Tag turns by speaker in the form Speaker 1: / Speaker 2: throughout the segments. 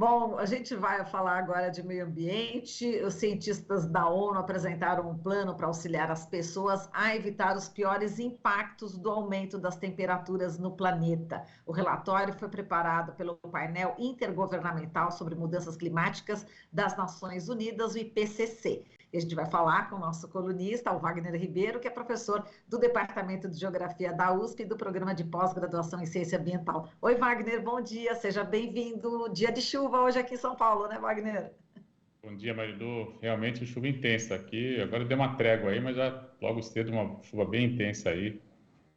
Speaker 1: Bom, a gente vai falar agora de meio ambiente. Os cientistas da ONU apresentaram um plano para auxiliar as pessoas a evitar os piores impactos do aumento das temperaturas no planeta. O relatório foi preparado pelo painel intergovernamental sobre mudanças climáticas das Nações Unidas, o IPCC. E a gente vai falar com o nosso colunista, o Wagner Ribeiro, que é professor do Departamento de Geografia da USP e do Programa de Pós-Graduação em Ciência Ambiental. Oi, Wagner, bom dia, seja bem-vindo. Dia de chuva hoje aqui em São Paulo, né, Wagner?
Speaker 2: Bom dia, Marilu. Realmente chuva intensa aqui. Agora deu uma trégua aí, mas já logo cedo uma chuva bem intensa aí.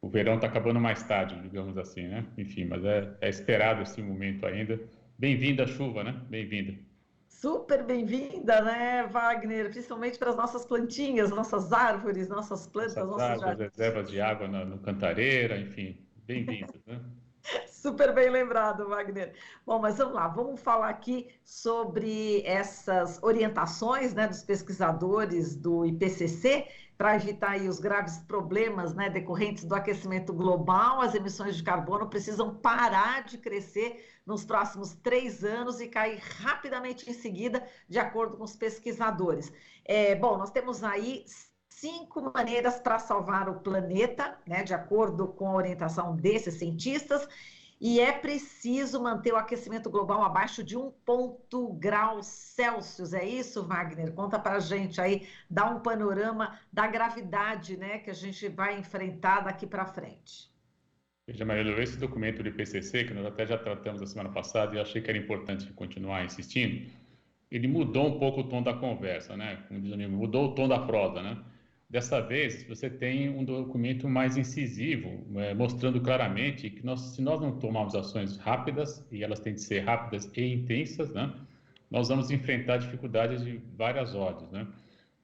Speaker 2: O verão está acabando mais tarde, digamos assim, né? Enfim, mas é esperado esse momento ainda. Bem-vinda a chuva, né? Bem-vinda.
Speaker 1: Super bem-vinda, né, Wagner? Principalmente para as nossas plantinhas, nossas árvores, nossas plantas,
Speaker 2: Nossas
Speaker 1: nossos
Speaker 2: árvores,
Speaker 1: jardins.
Speaker 2: reservas de água no Cantareira, enfim, bem-vindos, né?
Speaker 1: Super bem lembrado, Wagner. Bom, mas vamos lá, vamos falar aqui sobre essas orientações, né, dos pesquisadores do IPCC para evitar aí os graves problemas, né, decorrentes do aquecimento global. As emissões de carbono precisam parar de crescer nos próximos 3 anos e cair rapidamente em seguida, de acordo com os pesquisadores. Bom, nós temos aí 5 maneiras para salvar o planeta, né, de acordo com a orientação desses cientistas, e é preciso manter o aquecimento global abaixo de 1,0 graus Celsius. É isso, Wagner? Conta para a gente aí, dá um panorama da gravidade, né, que a gente vai enfrentar daqui para frente.
Speaker 2: Veja, Marilu, esse documento do IPCC, que nós até já tratamos a semana passada, e eu achei que era importante continuar insistindo, ele mudou um pouco o tom da conversa, né? Como diz o amigo, mudou o tom da prosa, né? Dessa vez, você tem um documento mais incisivo, mostrando claramente que se nós não tomarmos ações rápidas, e elas têm de ser rápidas e intensas, né? Nós vamos enfrentar dificuldades de várias ordens, né?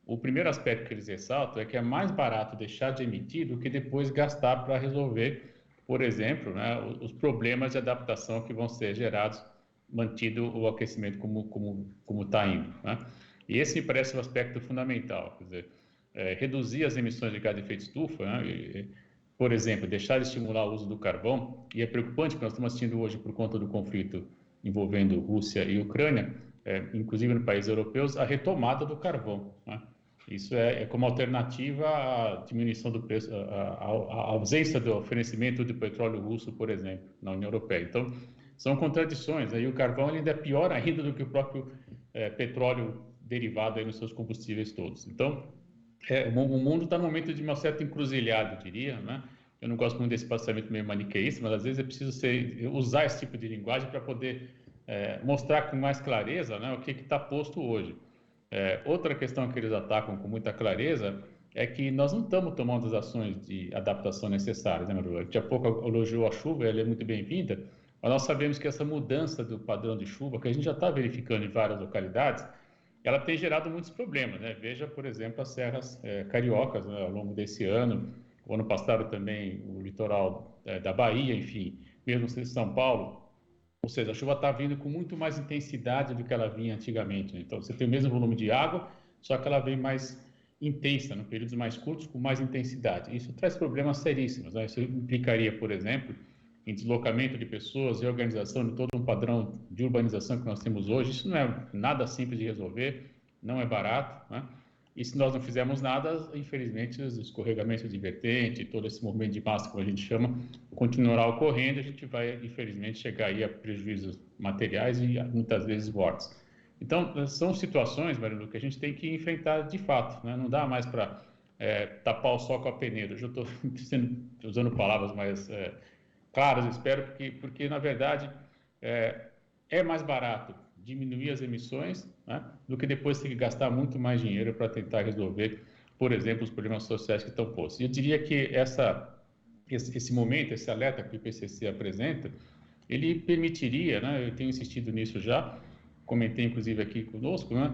Speaker 2: O primeiro aspecto que eles ressaltam é que é mais barato deixar de emitir do que depois gastar para resolver, por exemplo, né, os problemas de adaptação que vão ser gerados mantido o aquecimento como está indo, né? E esse me parece um aspecto fundamental, quer dizer, reduzir as emissões de gás de efeito estufa, né? Por exemplo, deixar de estimular o uso do carvão, e é preocupante que nós estamos assistindo hoje por conta do conflito envolvendo Rússia e Ucrânia, inclusive nos países europeus, a retomada do carvão, né? Isso é como alternativa à diminuição do preço, à ausência do oferecimento de petróleo russo, por exemplo, na União Europeia. Então, são contradições, né? E o carvão ainda é pior ainda do que o próprio petróleo derivado aí nos seus combustíveis todos. Então, o mundo está no momento de uma certa encruzilhada, eu diria, né? Eu não gosto muito desse pensamento meio maniqueísta, mas às vezes é preciso usar esse tipo de linguagem para poder mostrar com mais clareza, né, o que está posto hoje. Outra questão que eles atacam com muita clareza é que nós não estamos tomando as ações de adaptação necessárias, né, Maru? Daqui a pouco elogiou a chuva, ela é muito bem-vinda, mas nós sabemos que essa mudança do padrão de chuva, que a gente já está verificando em várias localidades, ela tem gerado muitos problemas, né? Veja, por exemplo, as serras cariocas, né, ao longo desse ano, o ano passado também o litoral da Bahia, enfim, mesmo em São Paulo. Ou seja, a chuva está vindo com muito mais intensidade do que ela vinha antigamente, né? Então, você tem o mesmo volume de água, só que ela vem mais intensa, em períodos mais curtos, com mais intensidade. Isso traz problemas seríssimos, né? Isso implicaria, por exemplo, em deslocamento de pessoas, reorganização de todo um padrão de urbanização que nós temos hoje. Isso não é nada simples de resolver, não é barato, né? E se nós não fizermos nada, infelizmente, os escorregamentos de vertente, todo esse movimento de massa, como a gente chama, continuará ocorrendo, a gente vai, infelizmente, chegar aí a prejuízos materiais e muitas vezes mortes. Então, são situações, Marilu, que a gente tem que enfrentar de fato, né? Não dá mais para tapar o sol com a peneira. Eu estou usando palavras mais claras, espero, porque na verdade, é mais barato diminuir as emissões, né, do que depois ter que gastar muito mais dinheiro para tentar resolver, por exemplo, os problemas sociais que estão postos. E eu diria que esse momento, esse alerta que o IPCC apresenta, ele permitiria, né, eu tenho insistido nisso já, comentei inclusive aqui conosco, né,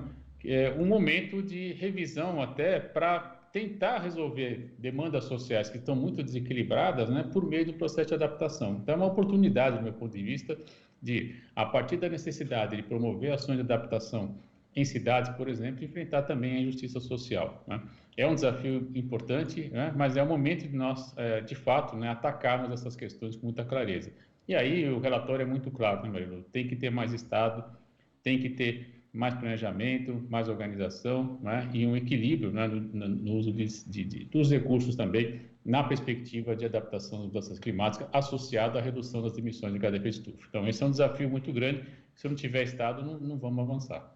Speaker 2: um momento de revisão até para tentar resolver demandas sociais que estão muito desequilibradas, né, por meio do processo de adaptação. Então, é uma oportunidade, do meu ponto de vista, de, a partir da necessidade de promover ações de adaptação em cidades, por exemplo, enfrentar também a injustiça social, né? É um desafio importante, né? Mas é o momento de nós, de fato, né, atacarmos essas questões com muita clareza. E aí o relatório é muito claro, né, Marilu? Tem que ter mais Estado, tem que ter mais planejamento, mais organização, né? E um equilíbrio, né? no uso dos recursos também, na perspectiva de adaptação às mudanças climáticas, associado à redução das emissões de gás de efeito estufa. Então, esse é um desafio muito grande. Se não tiver Estado, não vamos avançar.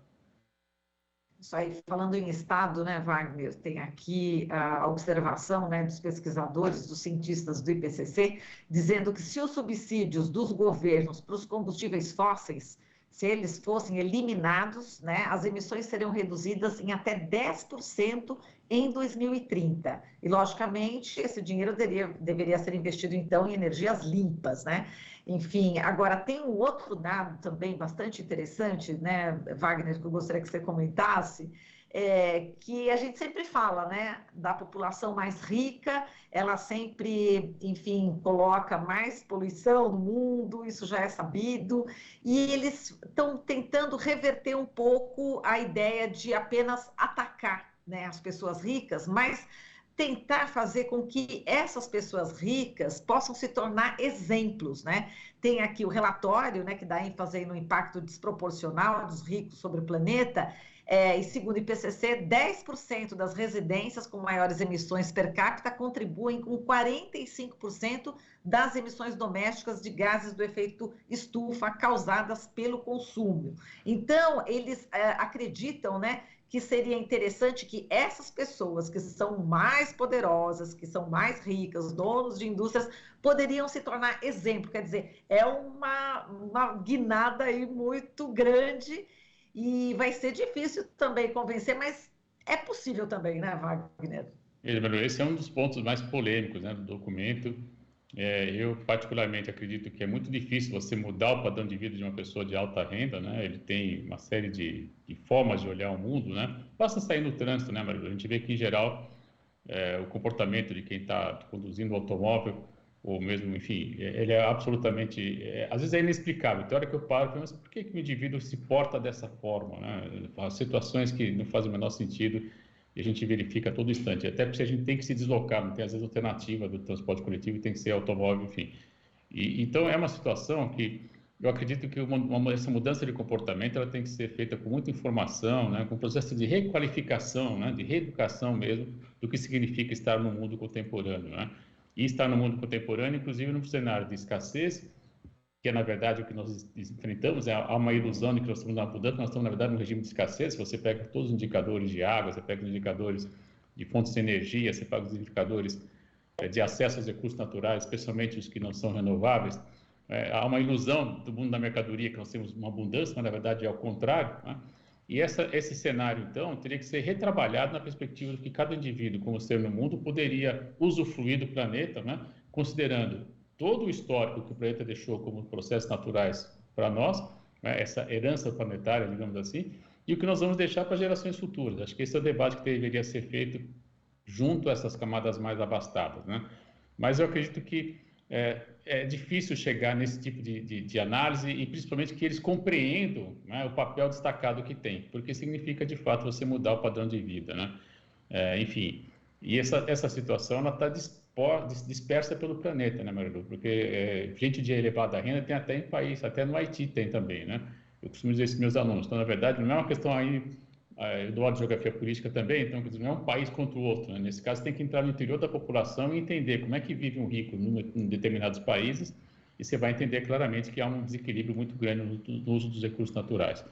Speaker 1: Isso aí, falando em Estado, né, Wagner, tem aqui a observação, né, dos pesquisadores, dos cientistas do IPCC, dizendo que se os subsídios dos governos para os combustíveis fósseis, se eles fossem eliminados, né, as emissões seriam reduzidas em até 10% em 2030. E, logicamente, esse dinheiro deveria ser investido, então, em energias limpas, né? Enfim, agora tem um outro dado também bastante interessante, né, Wagner, que eu gostaria que você comentasse, que a gente sempre fala, né, da população mais rica, ela sempre, enfim, coloca mais poluição no mundo, isso já é sabido, e eles estão tentando reverter um pouco a ideia de apenas atacar, né, as pessoas ricas, mas tentar fazer com que essas pessoas ricas possam se tornar exemplos, né? Tem aqui o relatório, né, que dá ênfase no impacto desproporcional dos ricos sobre o planeta, e segundo o IPCC, 10% das residências com maiores emissões per capita contribuem com 45% das emissões domésticas de gases do efeito estufa causadas pelo consumo. Então, eles acreditam, né, que seria interessante que essas pessoas que são mais poderosas, que são mais ricas, donos de indústrias, poderiam se tornar exemplo. Quer dizer, é uma guinada aí muito grande e vai ser difícil também convencer, mas é possível também, né, Wagner?
Speaker 2: Esse é um dos pontos mais polêmicos, né, do documento. Eu, particularmente, acredito que é muito difícil você mudar o padrão de vida de uma pessoa de alta renda, né? Ele tem uma série de formas de olhar o mundo, né? Basta sair no trânsito, né, Maria? A gente vê que, em geral, o comportamento de quem está conduzindo o automóvel, ou mesmo, enfim, ele é absolutamente... às vezes é inexplicável. Tem hora que eu paro e penso, mas por que o indivíduo se porta dessa forma, né? As situações que não fazem o menor sentido, e a gente verifica a todo instante, até porque a gente tem que se deslocar, não tem às vezes alternativa do transporte coletivo, tem que ser automóvel, enfim. Então é uma situação que eu acredito que essa mudança de comportamento ela tem que ser feita com muita informação, né, com um processo de requalificação, né, de reeducação mesmo, do que significa estar no mundo contemporâneo, né? E estar no mundo contemporâneo, inclusive num cenário de escassez, que é, na verdade, o que nós enfrentamos, há uma ilusão de que nós estamos na mudança, nós estamos, na verdade, num regime de escassez. Se você pega todos os indicadores de água, você pega os indicadores de fontes de energia, você pega os indicadores de acesso aos recursos naturais, especialmente os que não são renováveis, há uma ilusão do mundo da mercadoria, que nós temos uma abundância, mas, na verdade, é ao contrário, né? E esse cenário, então, teria que ser retrabalhado na perspectiva de que cada indivíduo, como ser no mundo, poderia usufruir do planeta, né, considerando todo o histórico que o planeta deixou como processos naturais para nós, né, essa herança planetária, digamos assim, e o que nós vamos deixar para gerações futuras. Acho que esse é o debate que deveria ser feito junto a essas camadas mais abastadas, né? Mas eu acredito que é difícil chegar nesse tipo de análise e principalmente que eles compreendam, né, o papel destacado que tem, porque significa de fato você mudar o padrão de vida, né? Enfim, e essa situação ela está dispersa pelo planeta, né, Marilu? Porque gente de elevada renda tem até em país, até no Haiti tem também, né? Eu costumo dizer isso para meus alunos. Então, na verdade, não é uma questão aí, eu dou aula de geografia política também, então, quer dizer, não é um país contra o outro, né? Nesse caso, tem que entrar no interior da população e entender como é que vive um rico em determinados países, e você vai entender claramente que há um desequilíbrio muito grande no uso dos recursos naturais.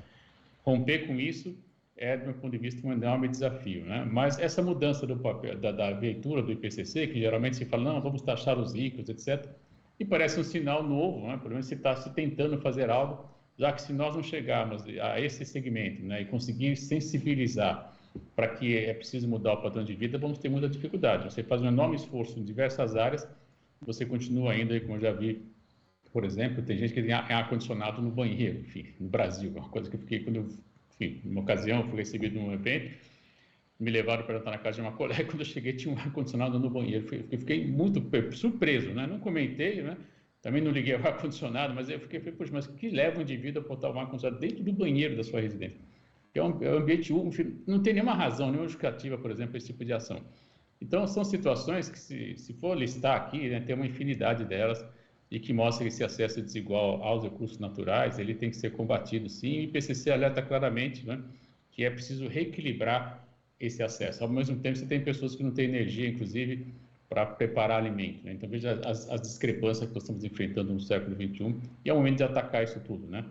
Speaker 2: Romper com isso do meu ponto de vista, um enorme desafio, né? Mas essa mudança do papel, da leitura do IPCC, que geralmente se fala, não, vamos taxar os ricos, etc., e parece um sinal novo, né? Pelo menos se está se tentando fazer algo, já que se nós não chegarmos a esse segmento, né, e conseguir sensibilizar para que é preciso mudar o padrão de vida, vamos ter muita dificuldade. Você faz um enorme esforço em diversas áreas, você continua ainda, como eu já vi, por exemplo, tem gente que tem ar-condicionado no banheiro, enfim, no Brasil, uma coisa que eu fiquei, quando eu, enfim, numa ocasião, eu fui recebido num evento, me levaram para estar na casa de uma colega, quando eu cheguei tinha um ar-condicionado no banheiro, eu fiquei muito surpreso, né? Não comentei, né? Também não liguei ao ar-condicionado, mas eu fiquei, poxa, mas que leva um indivíduo a botar um ar-condicionado dentro do banheiro da sua residência? É um ambiente úmido, não tem nenhuma razão, nenhuma justificativa, por exemplo, esse tipo de ação. Então, são situações que, se for listar aqui, né, tem uma infinidade delas, e que mostra que esse acesso desigual aos recursos naturais ele tem que ser combatido, sim. E o IPCC alerta claramente, né, que é preciso reequilibrar esse acesso. Ao mesmo tempo, você tem pessoas que não têm energia, inclusive, para preparar alimento, né? Então, veja as discrepâncias que nós estamos enfrentando no século XXI, e é o momento de atacar isso tudo, né?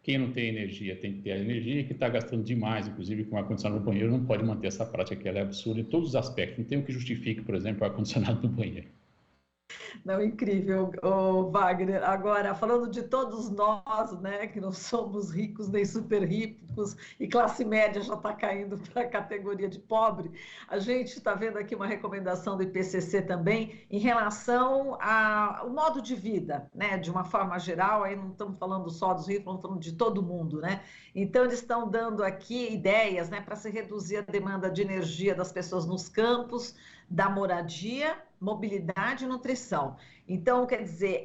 Speaker 2: Quem não tem energia tem que ter a energia, que está gastando demais, inclusive com ar-condicionado no banheiro, não pode manter essa prática, que ela é absurda em todos os aspectos. Não tem o que justifique, por exemplo, o ar-condicionado no banheiro.
Speaker 1: Não, incrível, oh, Wagner. Agora, falando de todos nós, né, que não somos ricos nem super ricos e classe média já está caindo para a categoria de pobre, a gente está vendo aqui uma recomendação do IPCC também em relação ao modo de vida, né, de uma forma geral. Aí não estamos falando só dos ricos, estamos falando de todo mundo, né? Então, eles estão dando aqui ideias, né, para se reduzir a demanda de energia das pessoas nos campos, da moradia, mobilidade e nutrição. Então, quer dizer,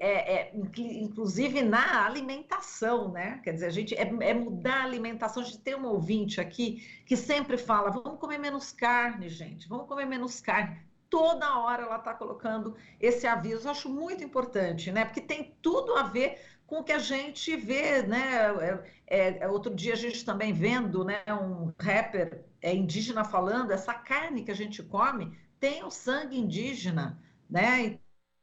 Speaker 1: inclusive na alimentação, né? Quer dizer, a gente mudar a alimentação. A gente tem um ouvinte aqui que sempre fala: vamos comer menos carne, gente, vamos comer menos carne. Toda hora ela está colocando esse aviso. Eu acho muito importante, né? Porque tem tudo a ver com o que a gente vê, né? Outro dia a gente também vendo, né, um rapper indígena falando: essa carne que a gente come tem o sangue indígena, né?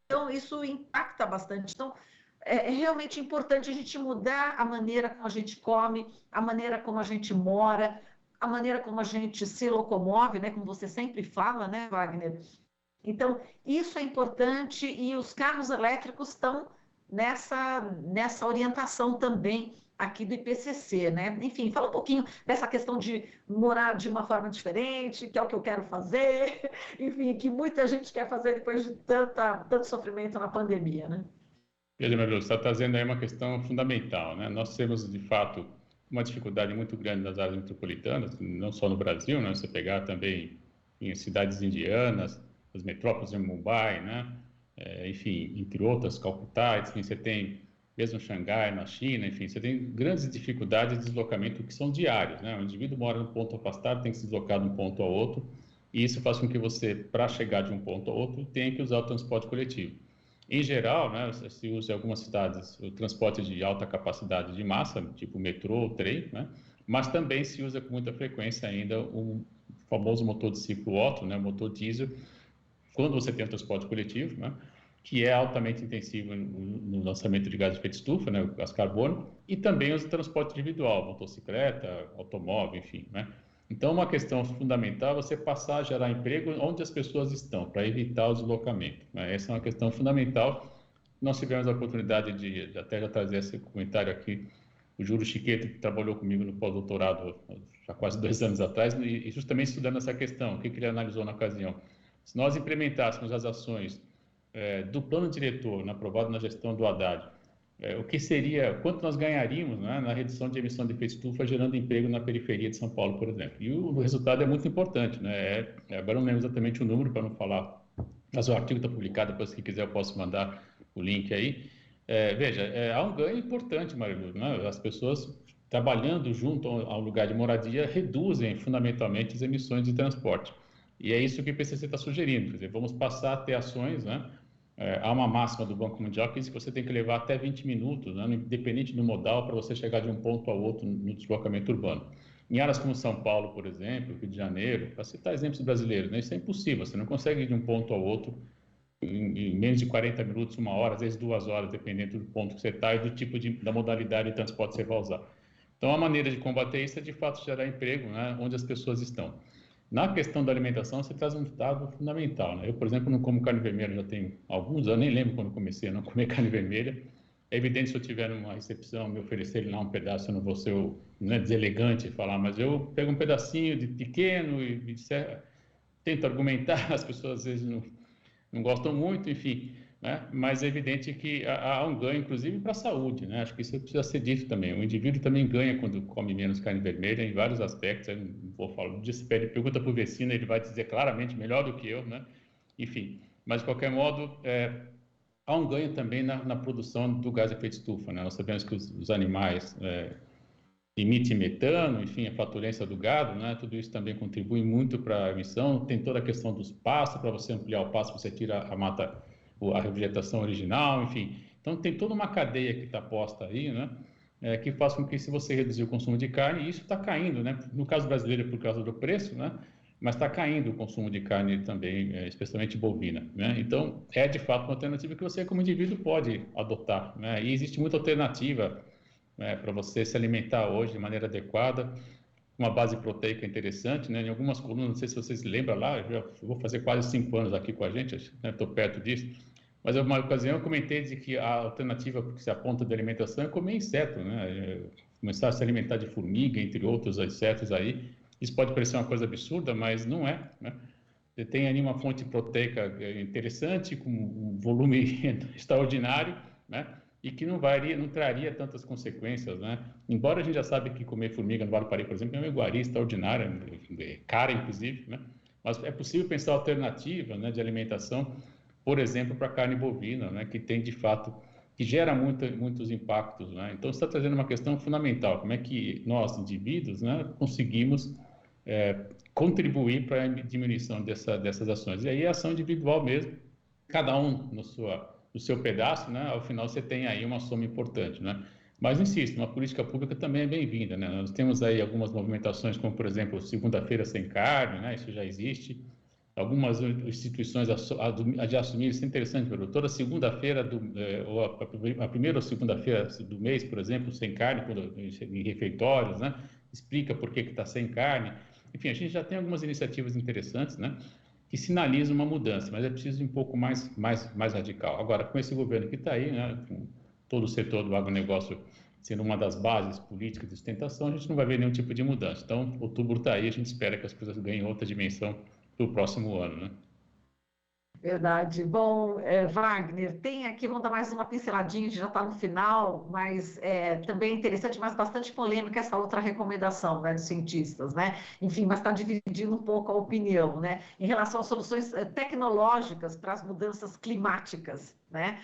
Speaker 1: Então, isso impacta bastante. Então, é realmente importante a gente mudar a maneira como a gente come, a maneira como a gente mora, a maneira como a gente se locomove, né? Como você sempre fala, né, Wagner? Então, isso é importante, e os carros elétricos estão nessa orientação também aqui do IPCC, né? Enfim, fala um pouquinho dessa questão de morar de uma forma diferente, que é o que eu quero fazer, enfim, que muita gente quer fazer depois de tanto sofrimento na pandemia, né?
Speaker 2: Veja, Maria, você está trazendo aí uma questão fundamental, né? Nós temos, de fato, uma dificuldade muito grande nas áreas metropolitanas, não só no Brasil, né? Você pegar também em cidades indianas, as metrópoles em Mumbai, né? Enfim, entre outras, Calcutá, enfim, você tem mesmo Xangai, na China, enfim, você tem grandes dificuldades de deslocamento que são diários, né? O indivíduo mora num ponto afastado, tem que se deslocar de um ponto ao outro, e isso faz com que você, para chegar de um ponto ao outro, tenha que usar o transporte coletivo. Em geral, né, se usa em algumas cidades o transporte de alta capacidade de massa, tipo metrô ou trem, né? Mas também se usa com muita frequência ainda o famoso motor de ciclo Otto, né, motor diesel, quando você tem o transporte coletivo, né, que é altamente intensivo no lançamento de gases de efeito estufa, né, o gás carbono, e também o transporte individual, motocicleta, automóvel, enfim, né? Então, uma questão fundamental é você passar a gerar emprego onde as pessoas estão, para evitar o deslocamento, né? Essa é uma questão fundamental. Nós tivemos a oportunidade de até já trazer esse comentário aqui, o Júlio Chiqueto, que trabalhou comigo no pós-doutorado há quase 2 anos atrás, e justamente estudando essa questão, o que ele analisou na ocasião. Se nós implementássemos as ações do plano diretor aprovado na gestão do Haddad, o que seria, quanto nós ganharíamos, né, na redução de emissão de efeito estufa, gerando emprego na periferia de São Paulo, por exemplo. E o resultado é muito importante, né? Agora não lembro exatamente o número para não falar, mas o artigo está publicado, depois se quiser eu posso mandar o link aí. Veja, há um ganho importante, Marilu, né? As pessoas trabalhando junto ao lugar de moradia reduzem fundamentalmente as emissões de transporte. E é isso que o IPCC está sugerindo, quer dizer, vamos passar a ter ações, né? Há uma máxima do Banco Mundial que diz que você tem que levar até 20 minutos, né, independente do modal, para você chegar de um ponto ao outro no deslocamento urbano. Em áreas como São Paulo, por exemplo, Rio de Janeiro, para citar exemplos brasileiros, né, isso é impossível, você não consegue ir de um ponto ao outro em menos de 40 minutos, 1 hora, às vezes 2 horas, dependendo do ponto que você está e do tipo da modalidade de transporte que você vai usar. Então, a maneira de combater isso é, de fato, gerar emprego, né, onde as pessoas estão. Na questão da alimentação, você traz um dado fundamental, né? Eu, por exemplo, não como carne vermelha já tenho alguns anos, nem lembro quando comecei a não comer carne vermelha. É evidente, se eu tiver uma recepção, me oferecer lá um pedaço, eu não vou ser deselegante e falar, mas eu pego um pedacinho de pequeno e tento argumentar, as pessoas às vezes não gostam muito, enfim, né? Mas é evidente que há um ganho, inclusive, para a saúde, né? Acho que isso precisa ser dito também. O indivíduo também ganha quando come menos carne vermelha em vários aspectos. Eu não vou falar, um dia se pergunta para o vecino, ele vai dizer claramente melhor do que eu, né? Enfim, mas de qualquer modo, há um ganho também na produção do gás de efeito estufa, né? Nós sabemos que os animais emitem metano, enfim, a flatulência do gado, né? Tudo isso também contribui muito para a emissão. Tem toda a questão dos pastos, para você ampliar o pasto, você tira a mata, a vegetação original, enfim. Então, tem toda uma cadeia que está posta aí, né? Que faz com que, se você reduzir o consumo de carne, isso está caindo, né? No caso brasileiro, por causa do preço, né? Mas está caindo o consumo de carne também, especialmente bovina, né? Então, é de fato uma alternativa que você, como indivíduo, pode adotar, né? E existe muita alternativa, né, para você se alimentar hoje de maneira adequada, uma base proteica interessante, né? Em algumas colunas, não sei se vocês lembram lá, eu já vou fazer quase 5 anos aqui com a gente, estou perto disso, mas em uma ocasião eu comentei de que a alternativa que se aponta de alimentação é comer inseto, né? Começar a se alimentar de formiga, entre outros insetos aí. Isso pode parecer uma coisa absurda, mas não é, né? Você tem ali uma fonte proteica interessante, com um volume extraordinário, né? E que não traria tantas consequências, né? Embora a gente já sabe que comer formiga no Vale do Paraíba, por exemplo, é uma iguaria extraordinária, cara inclusive, né? Mas é possível pensar alternativa, né, de alimentação, por exemplo, para a carne bovina, né, que tem de fato, que gera muitos impactos, né? Então, você está trazendo uma questão fundamental, como é que nós, indivíduos, né, conseguimos contribuir para a diminuição dessas ações. E aí a ação individual mesmo, cada um no seu pedaço, né? Ao final você tem aí uma soma importante, né? Mas insisto, uma política pública também é bem-vinda, né? Nós temos aí algumas movimentações, como por exemplo, segunda-feira sem carne, né? Isso já existe. Algumas instituições de assumir, isso é interessante, Pedro. Toda segunda-feira, ou a primeira ou segunda-feira do mês, por exemplo, sem carne, em refeitórios, né? Explica por que está sem carne. Enfim, a gente já tem algumas iniciativas interessantes, né, que sinalizam uma mudança, mas é preciso de um pouco mais radical. Agora, com esse governo que está aí, né, com todo o setor do agronegócio sendo uma das bases políticas de sustentação, a gente não vai ver nenhum tipo de mudança. Então, outubro está aí, a gente espera que as coisas ganhem outra dimensão para o próximo ano, né?
Speaker 1: Verdade. Bom, Wagner, tem aqui, vamos dar mais uma pinceladinha, a gente já está no final, mas também é interessante, mas bastante polêmica essa outra recomendação, né, dos cientistas, né? Enfim, mas está dividindo um pouco a opinião, né? Em relação a soluções tecnológicas para as mudanças climáticas, né?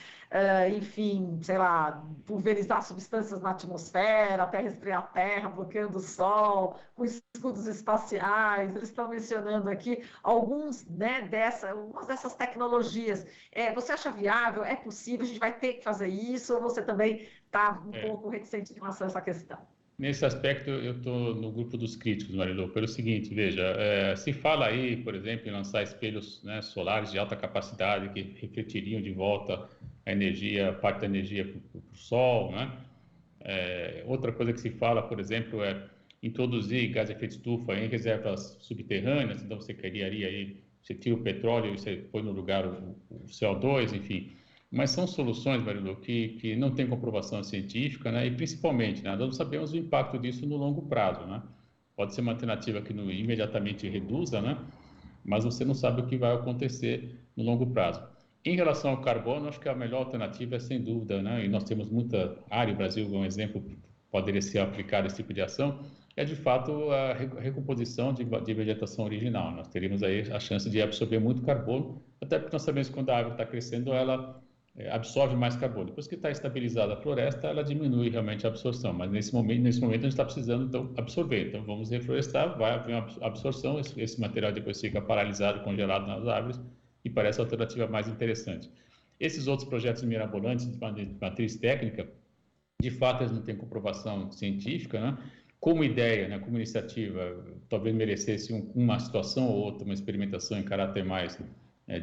Speaker 1: Enfim, sei lá, pulverizar substâncias na atmosfera, até resfriar a Terra, bloqueando o Sol, com escudos espaciais. Eles estão mencionando aqui algumas dessas tecnologias. Você acha viável? É possível? A gente vai ter que fazer isso? Ou você também está um pouco reticente em relação a essa questão?
Speaker 2: Nesse aspecto, eu estou no grupo dos críticos, Marilu, pelo seguinte, veja, se fala aí, por exemplo, em lançar espelhos, né, solares de alta capacidade que refletiriam de volta a energia, parte da energia para o sol, né? Outra coisa que se fala, por exemplo, é introduzir gás de efeito estufa em reservas subterrâneas, então você criaria aí, você tira o petróleo e você põe no lugar o CO2, enfim. Mas são soluções, Marilu, que não têm comprovação científica, né? E principalmente, né, nós não sabemos o impacto disso no longo prazo, né? Pode ser uma alternativa que imediatamente reduza, né? Mas você não sabe o que vai acontecer no longo prazo. Em relação ao carbono, acho que a melhor alternativa é, sem dúvida, né? E nós temos muita área, o Brasil é um exemplo, poderia ser aplicado esse tipo de ação, é de fato a recomposição de vegetação original. Nós teríamos aí a chance de absorver muito carbono, até porque nós sabemos que quando a árvore está crescendo, ela absorve mais carbono. Depois que está estabilizada a floresta, ela diminui realmente a absorção, mas nesse momento a gente está precisando então absorver. Então vamos reflorestar, vai haver uma absorção, esse material depois fica paralisado, congelado nas árvores e parece a alternativa mais interessante. Esses outros projetos mirabolantes de matriz técnica, de fato eles não têm comprovação científica, né? Como ideia, né, como iniciativa, talvez merecesse uma situação ou outra, uma experimentação em caráter mais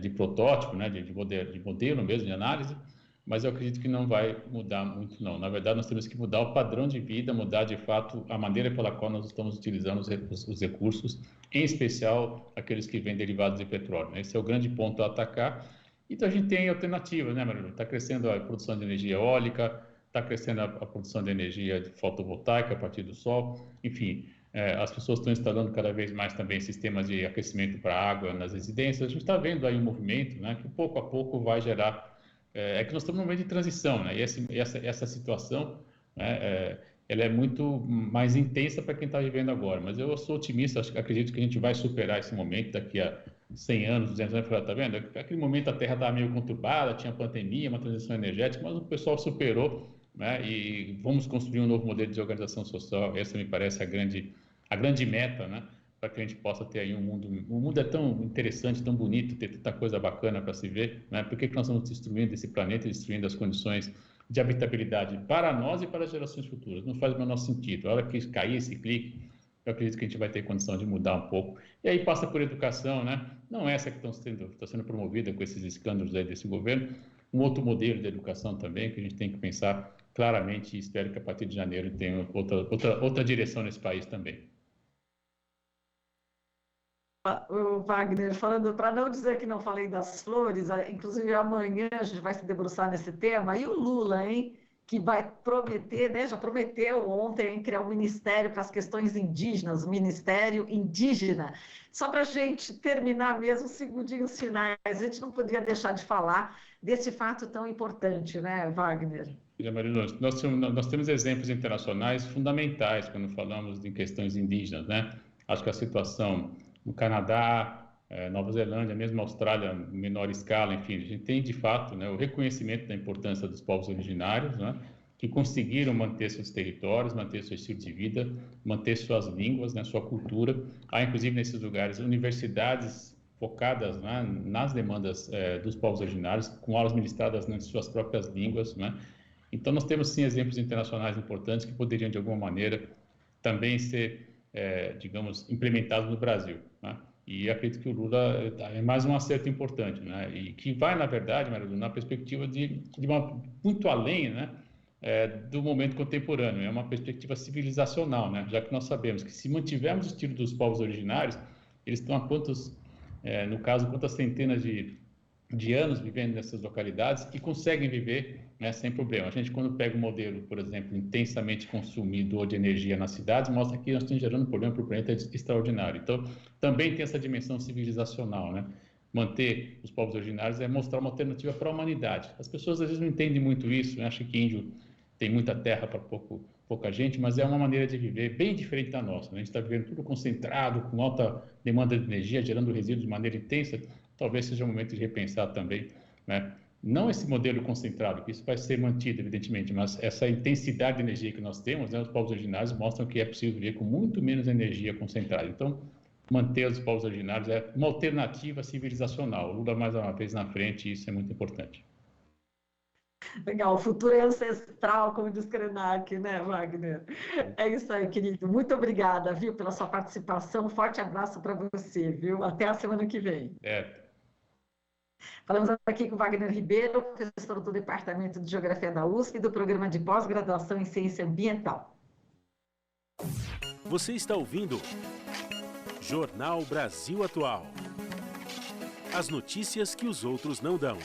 Speaker 2: de protótipo, né, de modelo mesmo, de análise, mas eu acredito que não vai mudar muito, não. Na verdade, nós temos que mudar o padrão de vida, mudar, de fato, a maneira pela qual nós estamos utilizando os recursos, em especial aqueles que vêm derivados de petróleo, né? Esse é o grande ponto a atacar. Então, a gente tem alternativas, né, Marilu? Está crescendo a produção de energia eólica, está crescendo a produção de energia fotovoltaica a partir do sol, enfim, as pessoas estão instalando cada vez mais também sistemas de aquecimento para água nas residências. A gente está vendo aí um movimento, né, que pouco a pouco vai gerar. Que nós estamos num momento de transição, né, e essa situação, né, ela é muito mais intensa para quem está vivendo agora. Mas eu sou otimista, acredito que a gente vai superar esse momento daqui a 100 anos, 200 anos. Está vendo? Aquele momento a Terra estava meio conturbada, tinha pandemia, uma transição energética, mas o pessoal superou, né, e vamos construir um novo modelo de organização social. Essa me parece a grande meta, né, para que a gente possa ter aí um mundo. O mundo é tão interessante, tão bonito, tem tanta coisa bacana para se ver, né? Por que nós estamos destruindo esse planeta, destruindo as condições de habitabilidade para nós e para as gerações futuras? Não faz o menor sentido. A hora que cair esse clique, eu acredito que a gente vai ter condição de mudar um pouco. E aí passa por educação, né? Não essa que está sendo promovida com esses escândalos aí desse governo. Um outro modelo de educação também que a gente tem que pensar claramente, e espero que a partir de janeiro tenha outra direção nesse país também.
Speaker 1: O Wagner, falando, para não dizer que não falei das flores, inclusive amanhã a gente vai se debruçar nesse tema, e o Lula, hein, que vai prometer, né, já prometeu ontem criar um ministério para as questões indígenas, o Ministério Indígena. Só para a gente terminar mesmo, segundinhos finais, a gente não podia deixar de falar desse fato tão importante, né, Wagner?
Speaker 2: Marilu, nós temos exemplos internacionais fundamentais quando falamos de questões indígenas, né? Acho que a situação no Canadá, Nova Zelândia, mesmo Austrália, em menor escala, enfim, a gente tem de fato, né, o reconhecimento da importância dos povos originários, né, que conseguiram manter seus territórios, manter seu estilo de vida, manter suas línguas, né, sua cultura. Há, inclusive, nesses lugares, universidades focadas, né, nas demandas dos povos originários, com aulas ministradas nas suas próprias línguas, né. Então, nós temos, sim, exemplos internacionais importantes que poderiam, de alguma maneira, também ser, digamos, implementados no Brasil, né? E acredito que o Lula é mais um acerto importante, né? E que vai, na verdade, Marilu, na perspectiva de muito além, né? Do momento contemporâneo. É uma perspectiva civilizacional, né? Já que nós sabemos que se mantivermos o estilo dos povos originários, eles estão há no caso, quantas centenas de anos vivendo nessas localidades e conseguem viver, né, sem problema. A gente, quando pega um modelo, por exemplo, intensamente consumidor de energia nas cidades, mostra que nós estamos gerando um problema para o planeta extraordinário. Então, também tem essa dimensão civilizacional, né? Manter os povos originários é mostrar uma alternativa para a humanidade. As pessoas, às vezes, não entendem muito isso, né? Acham que índio tem muita terra para pouca gente, mas é uma maneira de viver bem diferente da nossa, né? A gente está vivendo tudo concentrado, com alta demanda de energia, gerando resíduos de maneira intensa. Talvez seja o momento de repensar também, né? Não esse modelo concentrado, que isso vai ser mantido, evidentemente, mas essa intensidade de energia que nós temos, né, os povos originários mostram que é possível viver com muito menos energia concentrada. Então, manter os povos originários é uma alternativa civilizacional. O Lula, mais uma vez, na frente, e isso é muito importante.
Speaker 1: Legal, o futuro é ancestral, como diz Krenak, né, Wagner? É isso aí, querido. Muito obrigada, viu, pela sua participação. Forte abraço para você, viu? Até a semana que vem. Falamos aqui com Wagner Ribeiro, professor do Departamento de Geografia da USP e do Programa de Pós-Graduação em Ciência Ambiental.
Speaker 3: Você está ouvindo Jornal Brasil Atual. As notícias que os outros não dão.